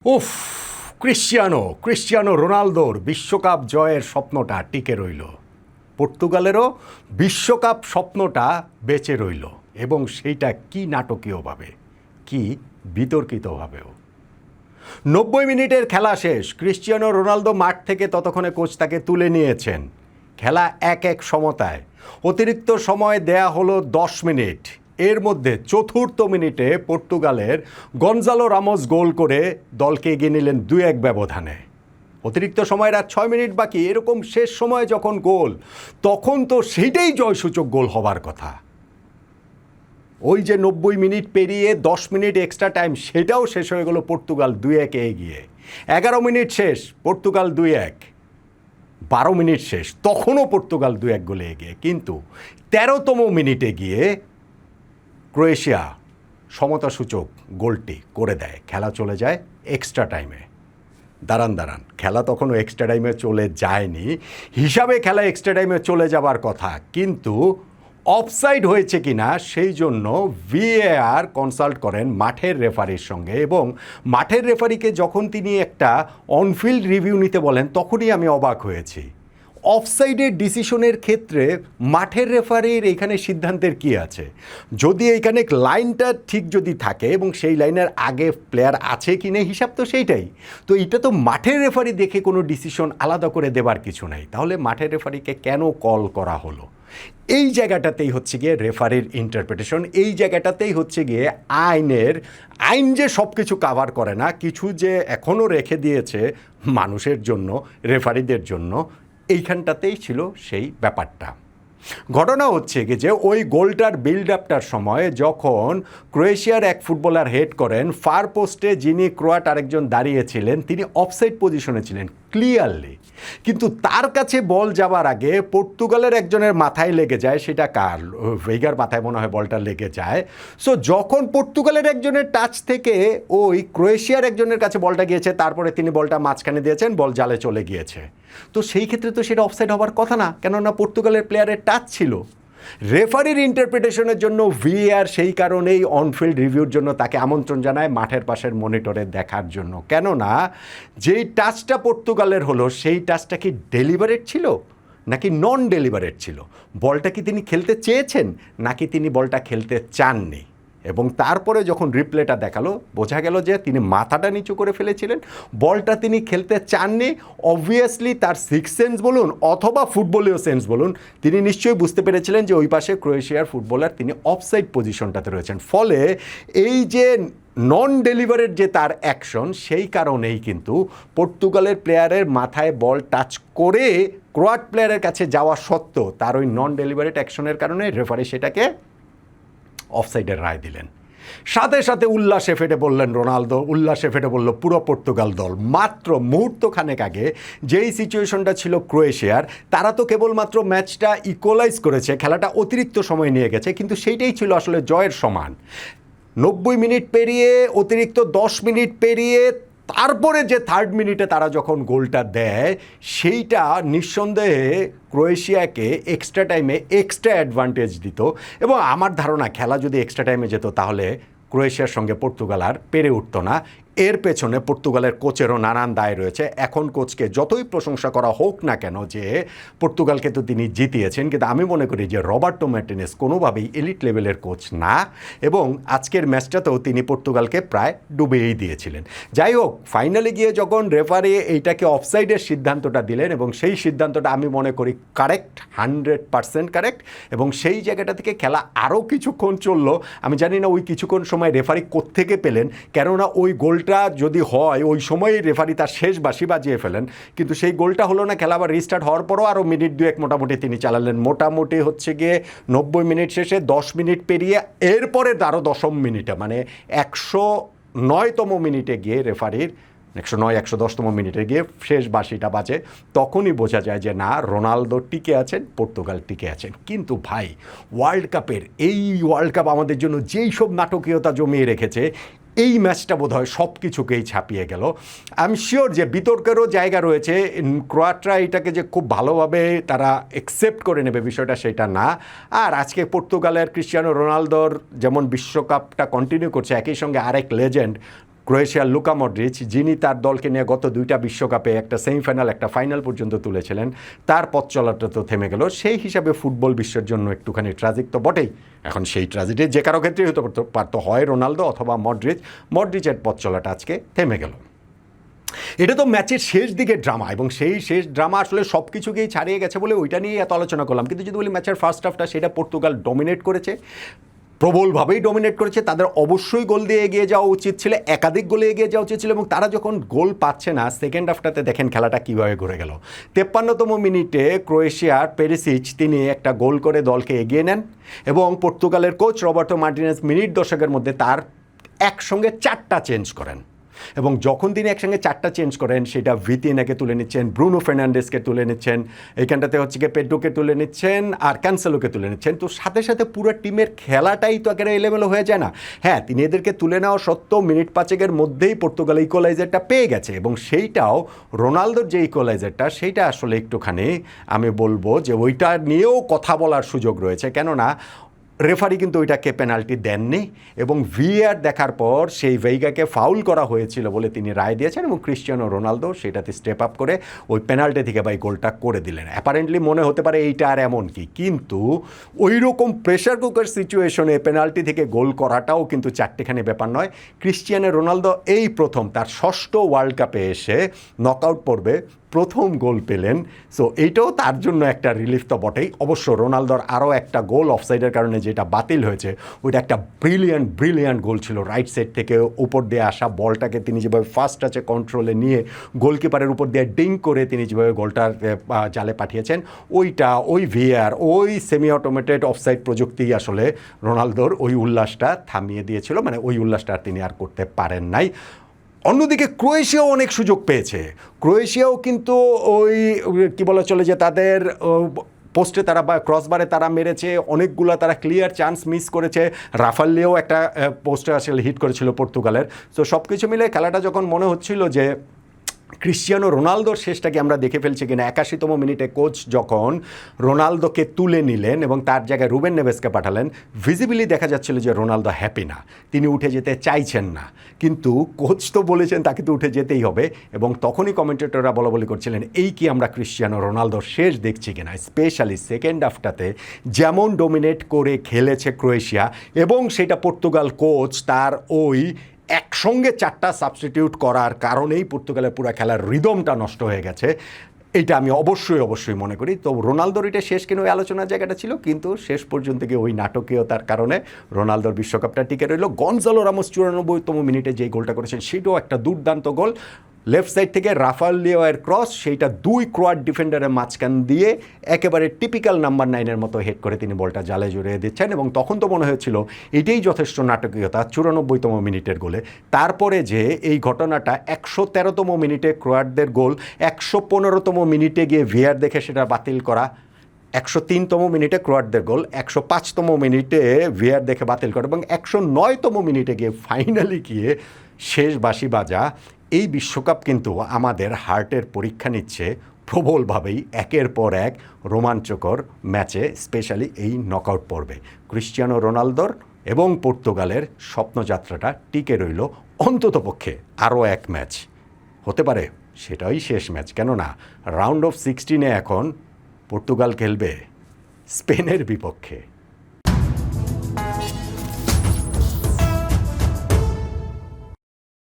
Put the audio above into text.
উফ, ক্রিশ্চিয়ানো রোনালদোর বিশ্বকাপ জয়ের স্বপ্নটা টিকে রইল। পর্তুগালেরও বিশ্বকাপ স্বপ্নটা বেঁচে রইল, এবং সেইটা কি নাটকীয়ভাবে, কি বিতর্কিতভাবেও। 90 মিনিটের খেলা শেষ, ক্রিশ্চিয়ানো রোনালদো মাঠ থেকে ততক্ষণে কোচ তাকে তুলে নিয়েছেন। খেলা 1-1 সমতায়। অতিরিক্ত সময় দেয়া হলো 10 মিনিট। এর মধ্যে চতুর্থ মিনিটে পর্তুগালের গনজালো রামোস গোল করে দলকে এগিয়ে নিলেন 2-1 ব্যবধানে। অতিরিক্ত সময়ের আর 6 মিনিট বাকি, এরকম শেষ সময় যখন গোল, তখন তো সেইটাই জয়সূচক গোল হবার কথা। ওই যে 90 মিনিট পেরিয়ে 10 মিনিট এক্সট্রা টাইম, সেটাও শেষ হয়ে গেল পর্তুগাল 2-1 এগিয়ে। 11 মিনিট শেষ, পর্তুগাল 2-1। 12 মিনিট শেষ, তখনও পর্তুগাল 2-1 গোলে এগিয়ে। কিন্তু 13তম মিনিটে গিয়ে ক্রোয়েশিয়া সমতাসূচক গোলটি করে দেয়। খেলা চলে যায় এক্সট্রা টাইমে। দাঁড়ান, খেলা তখনও এক্সট্রা টাইমে চলে যায়নি। হিসাবে খেলা এক্সট্রা টাইমে চলে যাবার কথা, কিন্তু অফসাইড হয়েছে কিনা সেই জন্য ভিএআর কনসাল্ট করেন মাঠের রেফারির সঙ্গে, এবং মাঠের রেফারিকে যখন তিনি একটা অনফিল্ড রিভিউ নিতে বলেন, তখনই আমি অবাক হয়েছি। অফসাইডের ডিসিশনের ক্ষেত্রে মাঠের রেফারির এখানে সিদ্ধান্তের কি আছে? যদি এইখানে লাইনটা ঠিক যদি থাকে এবং সেই লাইনের আগে প্লেয়ার আছে কি না, হিসাব তো সেইটাই। তো এটা তো মাঠের রেফারি দেখে কোনো ডিসিশন আলাদা করে দেবার কিছু নাই। তাহলে মাঠের রেফারিকে কেন কল করা হলো? এই জায়গাটাতেই হচ্ছে গিয়ে রেফারির ইন্টারপ্রিটেশন। এই জায়গাটাতেই হচ্ছে গিয়ে আইন যে সব কিছু কাভার করে না, কিছু যে এখনও রেখে দিয়েছে মানুষের জন্য, রেফারিদের জন্য, এইখানটাতেই ছিল সেই ব্যাপারটা। ঘটনা হচ্ছে কি যে ওই গোলটার বিল্ড আপটার সময় যখন ক্রোয়েশিয়ার এক ফুটবলার হেড করেন, ফার পোস্টে যিনি ক্রোয়াট আরেকজন দাঁড়িয়েছিলেন, তিনি অফসাইড পজিশনে ছিলেন ক্লিয়ারলি, কিন্তু তার কাছে বল যাবার আগে পর্তুগালের একজনের মাথায় লেগে যায়। সেটা কার? ভেগার মাথায় মনে হয় বলটা লেগে যায়। সো যখন পর্তুগালের একজনের টাচ থেকে ওই ক্রোয়েশিয়ার একজনের কাছে বলটা গিয়েছে, তারপরে তিনি বলটা মাঝখানে দিয়েছেন, বল জালে চলে গিয়েছে। তো সেই ক্ষেত্রে তো সেটা অফসাইড হবার কথা না, কেননা পর্তুগালের প্লেয়ারের টাচ ছিল। রেফারির ইন্টারপ্রিটেশনের জন্য ভিএআর সেই কারণেই অনফিল্ড রিভিউর জন্য তাকে আমন্ত্রণ জানায় মাঠের পাশের মনিটরে দেখার জন্য। কেননা যেই টাচটা পর্তুগালের হলো, সেই টাচটা কি ডেলিভারেট ছিল নাকি নন ডেলিভারেট ছিল? বলটা কি তিনি খেলতে চেয়েছেন নাকি তিনি বলটা খেলতে চাননি? এবং তারপরে যখন রিপ্লেটা দেখালো, বোঝা গেল যে তিনি মাথাটা নিচু করে ফেলেছিলেন, বলটা তিনি খেলতে চাননি। অবভিয়াসলি তার সিক্স সেন্স বলুন অথবা ফুটবলীয় সেন্স বলুন, তিনি নিশ্চয়ই বুঝতে পেরেছিলেন যে ওই পাশে ক্রোয়েশিয়ার ফুটবলার তিনি অফসাইড পজিশনটাতে রয়েছেন। ফলে এই যে নন ডেলিভারেড যে তার অ্যাকশন, সেই কারণেই কিন্তু পর্তুগালের প্লেয়ারের মাথায় বল টাচ করে ক্রোয়াট প্লেয়ারের কাছে যাওয়া সত্ত্বেও তার ওই নন ডেলিভারেড অ্যাকশনের কারণে রেফারি সেটাকে অফসাইডের রায় দিলেন। সাথে সাথে উল্লাসে ফেটে বললেন রোনালদো, উল্লাসে ফেটে বলল পুরো পর্তুগাল দল। মাত্র মুহূর্তখানেক আগে যেই সিচুয়েশনটা ছিল ক্রোয়েশিয়ার, তারা তো কেবলমাত্র ম্যাচটা ইকুয়ালাইজ করেছে, খেলাটা অতিরিক্ত সময় নিয়ে গেছে, কিন্তু সেইটাই ছিল আসলে জয়ের সমান। 90 মিনিট পেরিয়ে অতিরিক্ত 10 মিনিট পেরিয়ে তারপরে যে থার্ড মিনিটে তারা যখন গোলটা দেয়, সেইটা নিঃসন্দেহে ক্রোয়েশিয়াকে এক্সট্রা টাইমে এক্সট্রা অ্যাডভান্টেজ দিত। এবং আমার ধারণা খেলা যদি এক্সট্রা টাইমে যেত, তাহলে ক্রোয়েশিয়ার সঙ্গে পর্তুগাল আর পেরে উঠত না। এর পেছনে পর্তুগালের কোচেরও নানান দায় রয়েছে। এখন কোচকে যতই প্রশংসা করা হোক না কেন যে পর্তুগালকে তো তিনি জিতিয়েছেন, কিন্তু আমি মনে করি যে রবার্টো মার্টিনেজ কোনোভাবেই এলিট লেভেলের কোচ না, এবং আজকের ম্যাচটাতেও তিনি পর্তুগালকে প্রায় ডুবিয়েই দিয়েছিলেন। যাই হোক, ফাইনালে গিয়ে যখন রেফারি এইটাকে অফসাইডের সিদ্ধান্তটা দিলেন, এবং সেই সিদ্ধান্তটা আমি মনে করি কারেক্ট, 100% কারেক্ট, এবং সেই জায়গাটা থেকে খেলা আরও কিছুক্ষণ চললো। আমি জানি না ওই কিছুক্ষণ সময় রেফারি কোত্থেকে পেলেন, কেননা ওই গোলটা যদি হয় ওই সময়ই রেফারি তার শেষ বাঁশি বাজিয়ে ফেলেন, কিন্তু সেই গোলটা হলো না। খেলা আবার রিস্টার্ট হওয়ার পরও আরও মিনিট 2-1 মোটামুটি তিনি চালালেন। মোটামুটি হচ্ছে গিয়ে 90 মিনিট শেষে 10 মিনিট পেরিয়ে এরপরে আরও 10ম মিনিটে, মানে 109তম মিনিটে গিয়ে রেফারির 109-110তম মিনিটে গিয়ে শেষ বাঁশিটা বাজে। তখনই বোঝা যায় যে না, রোনালদো টিকে আছেন, পর্তুগাল টিকে আছেন। কিন্তু ভাই, ওয়ার্ল্ড কাপ আমাদের জন্য যেই সব নাটকীয়তা জমিয়ে রেখেছে, এই ম্যাচটা বোধহয় সব কিছুকেই ছাপিয়ে গেল। আই এম শিওর যে বিতর্কেরও জায়গা রয়েছে। ক্রোয়াটরা এটাকে যে খুব ভালোভাবে তারা অ্যাকসেপ্ট করে নেবে বিষয়টা সেটা না। আর আজকে পর্তুগালের ক্রিশ্চিয়ানো রোনালদোর যেমন বিশ্বকাপটা কন্টিনিউ করছে, একই সঙ্গে আরেক লেজেন্ড ক্রোয়েশিয়ার লুকা মডরিচ, যিনি তার দলকে নিয়ে গত 2টা বিশ্বকাপে একটা সেমিফাইনাল একটা ফাইনাল পর্যন্ত তুলেছিলেন, তার পথ চলাটা তো থেমে গেল। সেই হিসাবে ফুটবল বিশ্বের জন্য একটুখানি ট্র্যাজিক তো বটেই। এখন সেই ট্র্যাজেডি যে কারো ক্ষেত্রেই হতে পারতো, হয় রোনালদো অথবা মডরিচের পথ চলাটা আজকে থেমে গেল। এটা তো ম্যাচের শেষ দিকে ড্রামা, এবং সেই শেষ ড্রামা আসলে সব কিছুকেই ছাড়িয়ে গেছে বলে ওইটা নিয়েই এত আলোচনা করলাম। কিন্তু যদি বলি ম্যাচের ফার্স্ট হাফটা, সেটা পর্তুগাল ডমিনেট করেছে, প্রবলভাবেই ডমিনেট করেছে। তাদের অবশ্যই গোল দিয়ে এগিয়ে যাওয়া উচিত ছিল, একাধিক গোলে এগিয়ে যাওয়া উচিত ছিল, এবং তারা যখন গোল পাচ্ছে না, সেকেন্ড হাফটাতে দেখেন খেলাটা কীভাবে ঘুরে গেল। 53তম মিনিটে ক্রোয়েশিয়ার পেরিসিচ তিনি একটা গোল করে দলকে এগিয়ে নেন, এবং পর্তুগালের কোচ রবার্টো মার্টিনেজ মিনিট 10 মধ্যে তার একসঙ্গে 4টা চেঞ্জ করেন। এবং যখন তিনি একসঙ্গে 4টা চেঞ্জ করেন, সেটা ভিতিনাকে তুলে নিচ্ছেন, ব্রুনো ফার্নান্ডেসকে তুলে নিচ্ছেন, এইখানটাতে হচ্ছে গিয়ে পেড্রোকে তুলে নিচ্ছেন, আর ক্যান্সেলোকে তুলে নিচ্ছেন। তো সাথে সাথে পুরো টিমের খেলাটাই তো একেবারে এলোমেলো হয়ে যায় না? হ্যাঁ, তিনি এদেরকে তুলে নেওয়া সত্ত্বেও মিনিট 5 মধ্যেই পর্তুগাল ইকোলাইজারটা পেয়ে গেছে, এবং সেইটাও রোনালদোর যে ইকোলাইজারটা, সেইটা আসলে একটুখানি আমি বলবো যে ওইটা নিয়েও কথা বলার সুযোগ রয়েছে। কেননা রেফারি কিন্তু ওইটাকে পেনাল্টি দেননি, এবং ভিএআর দেখার পর সেই ভেইগাকে ফাউল করা হয়েছিল বলে তিনি রায় দিয়েছেন, এবং ক্রিশ্চিয়ানো রোনালদো সেটাতে স্টেপ আপ করে ওই পেনাল্টি থেকে গোলটা করে দিলেন। অ্যাপারেন্টলি মনে হতে পারে এইটা আর এমন কি, কিন্তু ওই রকম প্রেশার কুকার সিচুয়েশনে পেনাল্টি থেকে গোল করাটাও কিন্তু চারটেখানি ব্যাপার নয়। ক্রিশ্চিয়ানো রোনালদো এই প্রথম তার 6ষ্ঠ ওয়ার্ল্ড কাপে এসে নকআউট পর্বে প্রথম গোল পেলেন। সো এইটাও তার জন্য একটা রিলিফ তো বটেই। অবশ্য রোনালদোর আরও একটা গোল অফসাইডের কারণে যেটা বাতিল হয়েছে, ওইটা একটা ব্রিলিয়ান্ট গোল ছিল। রাইট সাইড থেকে উপর দিয়ে আসা বলটাকে তিনি যেভাবে ফার্স্ট টাচে কন্ট্রোলে নিয়ে গোলকিপারের উপর দিয়ে ডিং করে তিনি যেভাবে গোলটা জালে পাঠিয়েছেন, ওই ভিএআর, ওই সেমি অটোমেটেড অফসাইড প্রযুক্তি আসলে রোনালদোর ওই উল্লাসটা থামিয়ে দিয়েছিল, মানে ওই উল্লাসটা তিনি আর করতে পারেন নাই। অন্যদিকে ক্রোয়েশিয়াও অনেক সুযোগ পেয়েছে। ক্রোয়েশিয়াও কিন্তু ওই কী বলা চলে যে তাদের পোস্টে তারা বা ক্রসবারে তারা মেরেছে, অনেকগুলো তারা ক্লিয়ার চান্স মিস করেছে। রাফাল্লিও একটা পোস্টে আসলে হিট করেছিল পর্তুগালের। সো সব কিছু মিলে খেলাটা যখন মনে হচ্ছিল যে ক্রিশ্চিয়ানো রোনালদোর শেষটাকে আমরা দেখে ফেলছি কিনা, 81তম মিনিটে কোচ যখন রোনালদোকে তুলে নিলেন এবং তার জায়গায় রুবেন নেভেসকে পাঠালেন, ভিজিবিলি দেখা যাচ্ছিল যে রোনালদো হ্যাপি না, তিনি উঠে যেতে চাইছেন না, কিন্তু কোচ তো বলেছেন তাকে তো উঠে যেতেই হবে। এবং তখনই কমেন্টেটররা বলাবলি করছিলেন, এই কি আমরা ক্রিশ্চিয়ানো রোনালদোর শেষ দেখছি কিনা, স্পেশালি সেকেন্ড হাফটাতে যেমন ডোমিনেট করে খেলেছে ক্রোয়েশিয়া, এবং সেটা পর্তুগাল কোচ তার ওই একসঙ্গে 4টা সাবস্টিটিউট করার কারণেই পর্তুগালের পুরো খেলার রিদমটা নষ্ট হয়ে গেছে। এইটা আমি অবশ্যই মনে করি। তো রোনালদোর এটা শেষ কিনা ওই আলোচনার জায়গাটা ছিল, কিন্তু শেষ পর্যন্ত গিয়ে ওই নাটকীয়তার কারণে রোনালদোর বিশ্বকাপটা টিকে রইল। গনজালো রামোস 94তম মিনিটে যেই গোলটা করেছেন, সেটাও একটা দুর্দান্ত গোল। লেফট সাইড থেকে রাফালিওয়ের ক্রস, সেইটা 2 ক্রোয়াট ডিফেন্ডারের মাঝখান দিয়ে একেবারে টিপিক্যাল নাম্বার 9-এর মতো হেড করে তিনি বলটা জালে জড়িয়ে দিচ্ছেন, এবং তখন তো মনে হয়েছিল এটাই যথেষ্ট নাটকীয়তা 94তম মিনিটের গোলে। তারপরে যে এই ঘটনাটা 113তম মিনিটে ক্রোয়াটদের গোল, 115তম মিনিটে গিয়ে ভিআর দেখে সেটা বাতিল করা, 103তম মিনিটে ক্রোয়াটদের গোল, 105তম মিনিটে ভিআর দেখে বাতিল করা, এবং 109তম মিনিটে গিয়ে ফাইনালি গিয়ে শেষ বাঁশি বাজা। এই বিশ্বকাপ কিন্তু আমাদের হার্টের পরীক্ষা নিচ্ছে প্রবলভাবেই, একের পর এক রোমাঞ্চকর ম্যাচে, স্পেশালি এই নকআউট পর্বে। ক্রিশ্চিয়ানো রোনালদোর এবং পর্তুগালের স্বপ্নযাত্রাটা টিকে রইল অন্ততপক্ষে আরও এক ম্যাচ। হতে পারে সেটাই শেষ ম্যাচ, কেননা রাউন্ড অফ 16-এ এখন পর্তুগাল খেলবে স্পেনের বিপক্ষে।